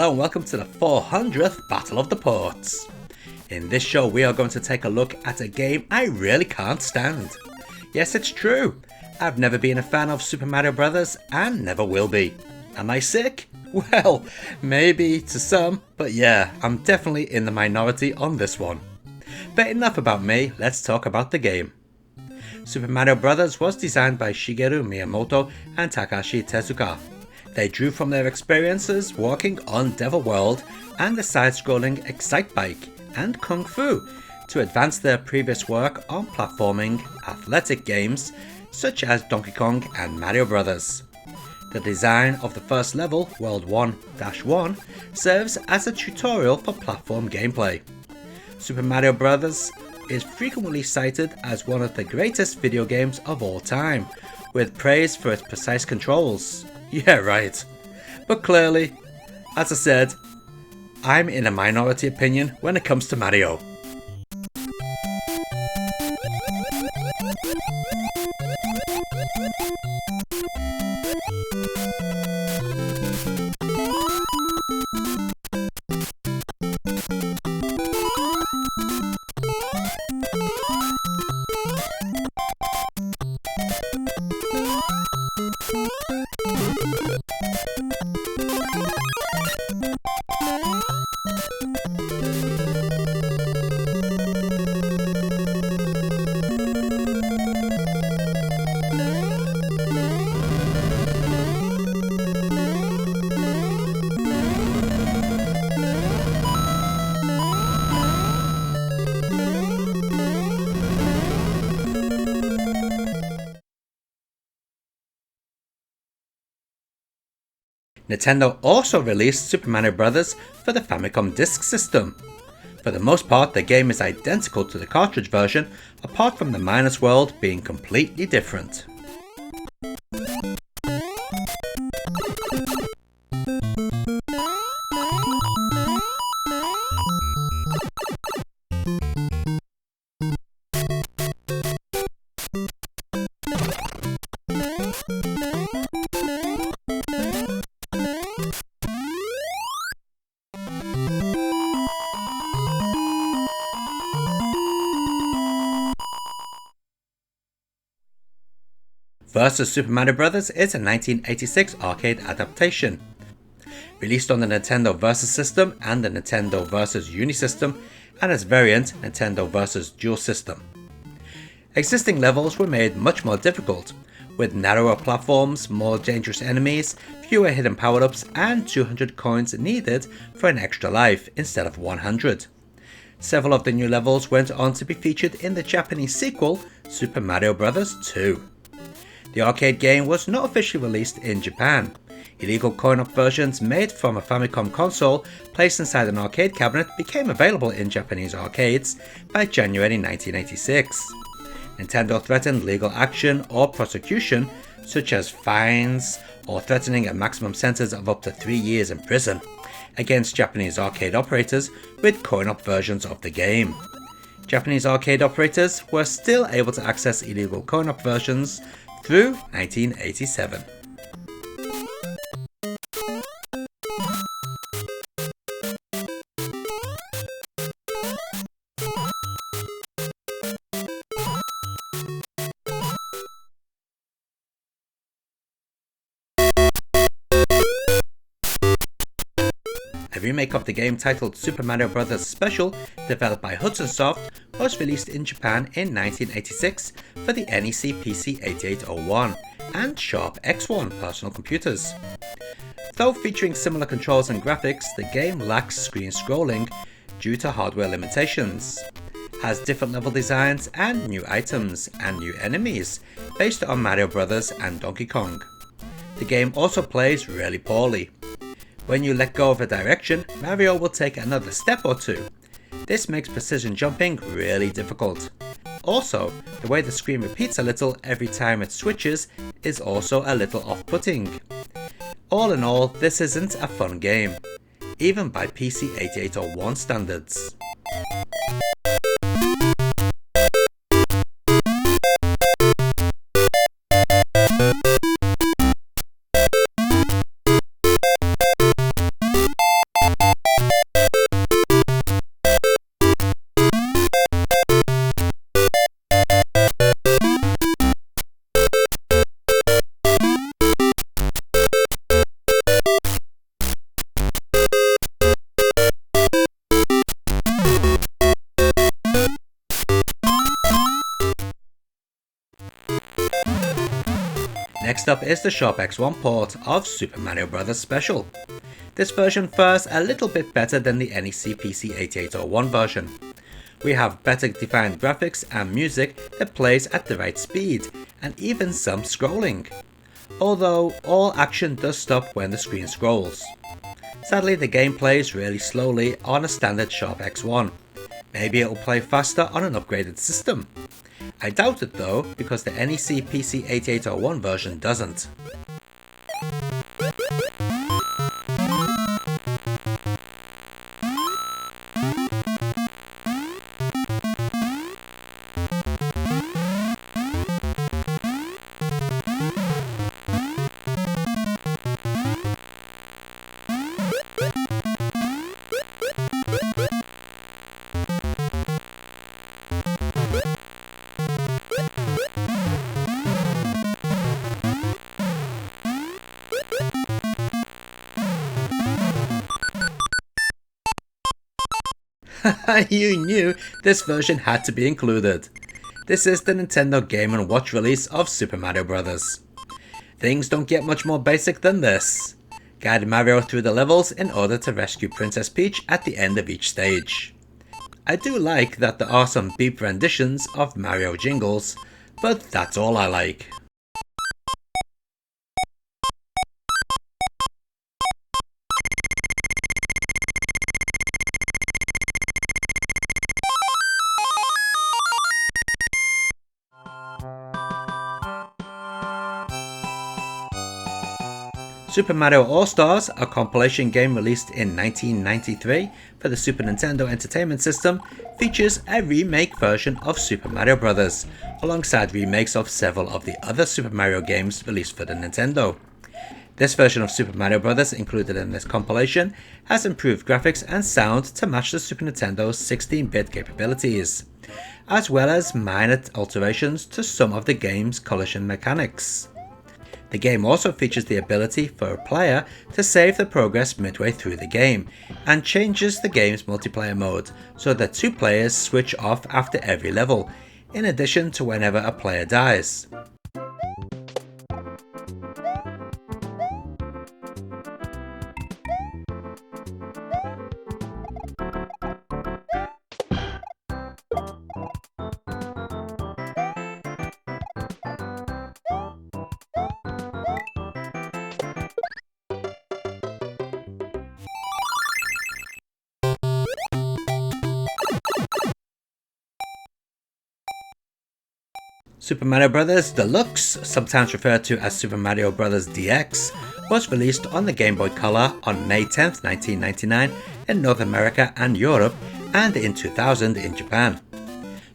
Hello and welcome to the 400th Battle of the Ports. In this show we are going to take a look at a game I really can't stand. Yes, it's true. I've never been a fan of Super Mario Bros. And never will be. Am I sick? Well, maybe to some, but yeah, I'm definitely in the minority on this one. But enough about me, let's talk about the game. Super Mario Bros. Was designed by Shigeru Miyamoto and Takashi Tezuka. They drew from their experiences working on Devil World and the side-scrolling Excite Bike and Kung Fu to advance their previous work on platforming, athletic games such as Donkey Kong and Mario Bros. The design of the first level, World 1-1, serves as a tutorial for platform gameplay. Super Mario Bros. Is frequently cited as one of the greatest video games of all time, with praise for its precise controls. Yeah, right. But clearly, as I said, I'm in a minority opinion when it comes to Mario. Nintendo also released Super Mario Bros. For the Famicom Disk System. For the most part, the game is identical to the cartridge version, apart from the Minus World being completely different. Versus Super Mario Bros. Is a 1986 arcade adaptation. Released on the Nintendo Versus System and the Nintendo Versus Unisystem, and its variant Nintendo Versus Dual System. Existing levels were made much more difficult, with narrower platforms, more dangerous enemies, fewer hidden power-ups, and 200 coins needed for an extra life instead of 100. Several of the new levels went on to be featured in the Japanese sequel, Super Mario Bros. 2. The arcade game was not officially released in Japan. Illegal coin-op versions made from a Famicom console placed inside an arcade cabinet became available in Japanese arcades by January 1986. Nintendo threatened legal action or prosecution, such as fines or threatening a maximum sentence of up to 3 years in prison, against Japanese arcade operators with coin-op versions of the game. Japanese arcade operators were still able to access illegal coin-op versions through 1987. A remake of the game titled Super Mario Bros. Special, developed by Hudson Soft, was released in Japan in 1986 for the NEC PC 8801 and Sharp X1 personal computers. Though featuring similar controls and graphics, the game lacks screen scrolling due to hardware limitations, has different level designs and new items and new enemies based on Mario Bros. And Donkey Kong. The game also plays really poorly. When you let go of a direction, Mario will take another step or two. This makes precision jumping really difficult. Also, the way the screen repeats a little every time it switches is also a little off-putting. All in all, this isn't a fun game, even by PC 8801 standards. Next up is the Sharp X1 port of Super Mario Bros. Special. This version fares a little bit better than the NEC PC 8801 version. We have better defined graphics and music that plays at the right speed, and even some scrolling. Although all action does stop when the screen scrolls. Sadly, the game plays really slowly on a standard Sharp X1. Maybe it will play faster on an upgraded system. I doubt it though, because the NEC PC 8801 version doesn't. You knew this version had to be included. This is the Nintendo Game & Watch release of Super Mario Bros. Things don't get much more basic than this. Guide Mario through the levels in order to rescue Princess Peach at the end of each stage. I do like that there are some beep renditions of Mario jingles, but that's all I like. Super Mario All-Stars, a compilation game released in 1993 for the Super Nintendo Entertainment System, features a remake version of Super Mario Bros., alongside remakes of several of the other Super Mario games released for the Nintendo. This version of Super Mario Bros. Included in this compilation has improved graphics and sound to match the Super Nintendo's 16-bit capabilities, as well as minor alterations to some of the game's collision mechanics. The game also features the ability for a player to save the progress midway through the game, and changes the game's multiplayer mode so that two players switch off after every level, in addition to whenever a player dies. Super Mario Bros. Deluxe, sometimes referred to as Super Mario Bros. DX, was released on the Game Boy Color on May 10, 1999 in North America and Europe, and in 2000 in Japan.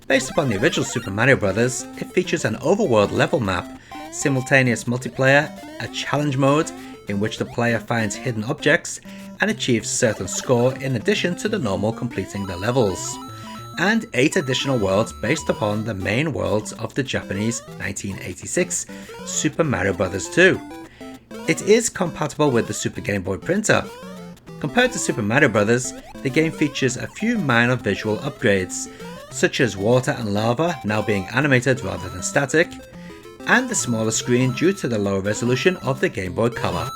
Based upon the original Super Mario Bros., it features an overworld level map, simultaneous multiplayer, a challenge mode in which the player finds hidden objects and achieves a certain score in addition to the normal completing the levels, and 8 additional worlds based upon the main worlds of the Japanese 1986 Super Mario Bros. 2. It is compatible with the Super Game Boy printer. Compared to Super Mario Bros., the game features a few minor visual upgrades, such as water and lava now being animated rather than static, and a smaller screen due to the lower resolution of the Game Boy Color.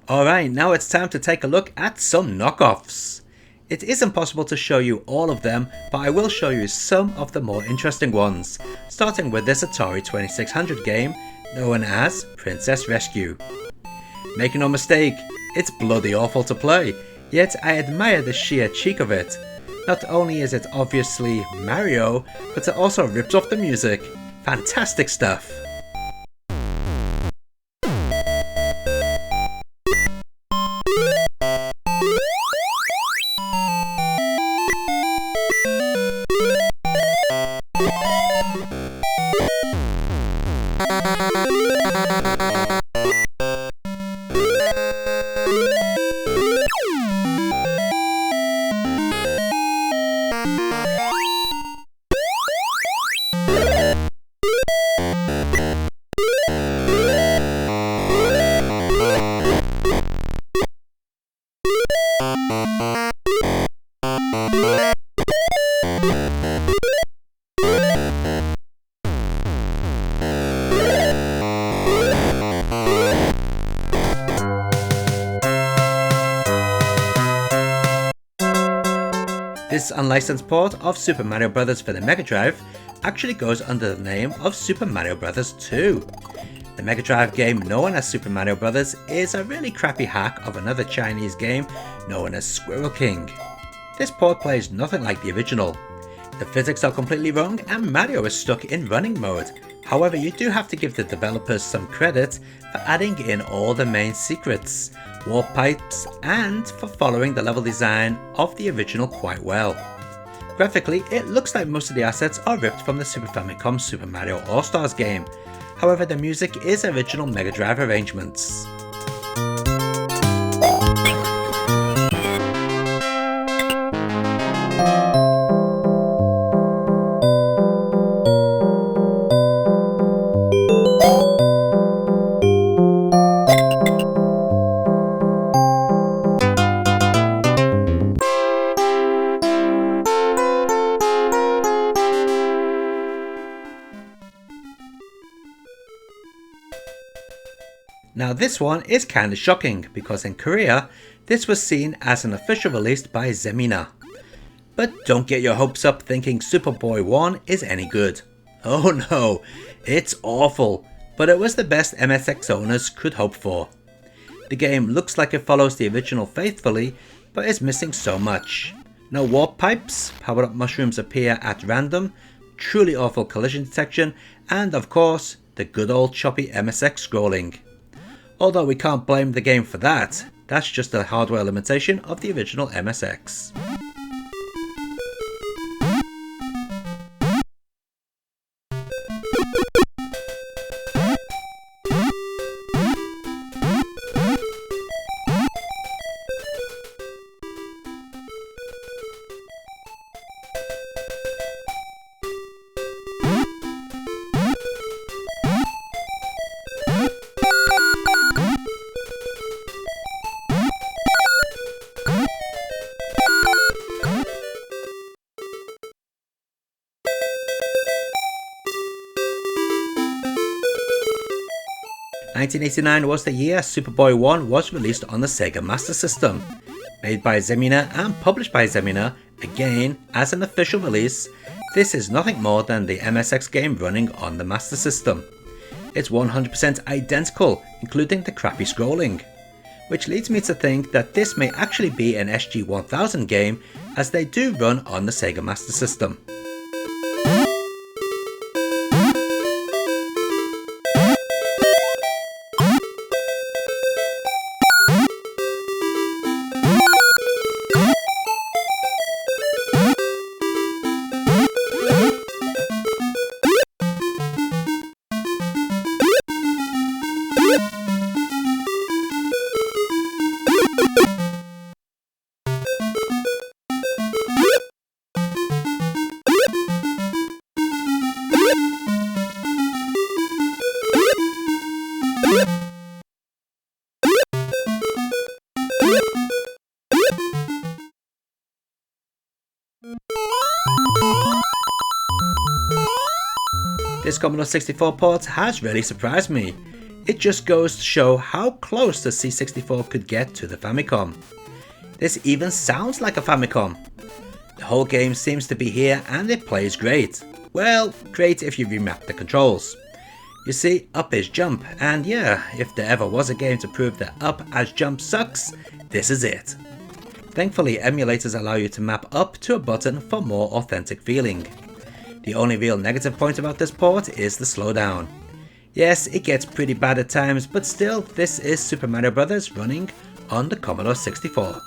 Alright, now it's time to take a look at some knockoffs. It isn't possible to show you all of them, but I will show you some of the more interesting ones, starting with this Atari 2600 game known as Princess Rescue. Make no mistake, it's bloody awful to play, yet I admire the sheer cheek of it. Not only is it obviously Mario, but it also rips off the music. Fantastic stuff. This unlicensed port of Super Mario Bros. For the Mega Drive actually goes under the name of Super Mario Bros. 2. The Mega Drive game known as Super Mario Bros. Is a really crappy hack of another Chinese game known as Squirrel King. This port plays nothing like the original. The physics are completely wrong and Mario is stuck in running mode. However, you do have to give the developers some credit for adding in all the main secrets, warp pipes, and for following the level design of the original quite well. Graphically, it looks like most of the assets are ripped from the Super Famicom Super Mario All-Stars game. However, the music is original Mega Drive arrangements. Now this one is kinda shocking because in Korea this was seen as an official release by Zemina. But don't get your hopes up thinking Superboy 1 is any good. Oh no, it's awful, but it was the best MSX owners could hope for. The game looks like it follows the original faithfully, but is missing so much. No warp pipes, powered up mushrooms appear at random, truly awful collision detection, and of course, the good old choppy MSX scrolling. Although we can't blame the game for that, that's just a hardware limitation of the original MSX. (1989) was the year Superboy 1 was released on the Sega Master System. Made by Zemina and published by Zemina, again as an official release, this is nothing more than the MSX game running on the Master System. It's 100% identical, including the crappy scrolling. Which leads me to think that this may actually be an SG-1000 game, as they do run on the Sega Master System. This Commodore 64 port has really surprised me. It just goes to show how close the C64 could get to the Famicom. This even sounds like a Famicom. The whole game seems to be here and it plays great. Well, great if you remap the controls. You see, up is jump, and yeah, if there ever was a game to prove that up as jump sucks, this is it. Thankfully, emulators allow you to map up to a button for more authentic feeling. The only real negative point about this port is the slowdown. Yes, it gets pretty bad at times, but still, this is Super Mario Bros. Running on the Commodore 64.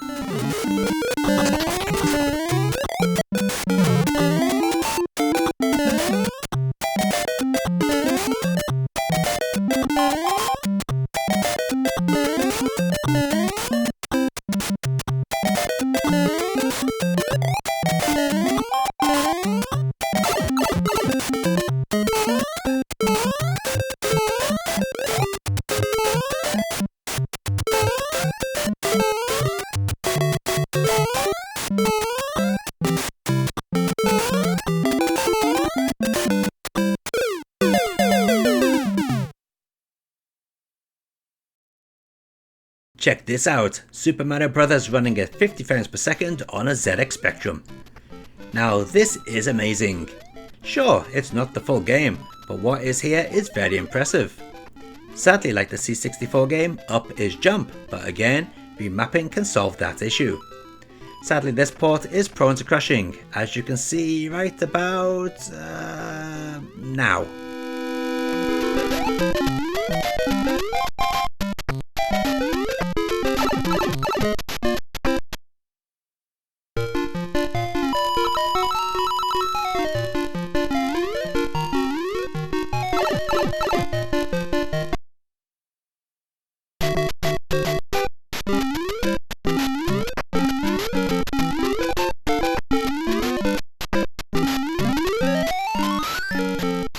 Check this out, Super Mario Bros. Running at 50 frames per second on a ZX Spectrum. Now this is amazing. Sure, it's not the full game, but what is here is very impressive. Sadly, like the C64 game, up is jump, but again, remapping can solve that issue. Sadly, this port is prone to crashing, as you can see right about now.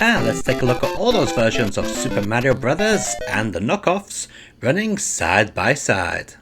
And let's take a look at all those versions of Super Mario Bros. And the knockoffs running side by side.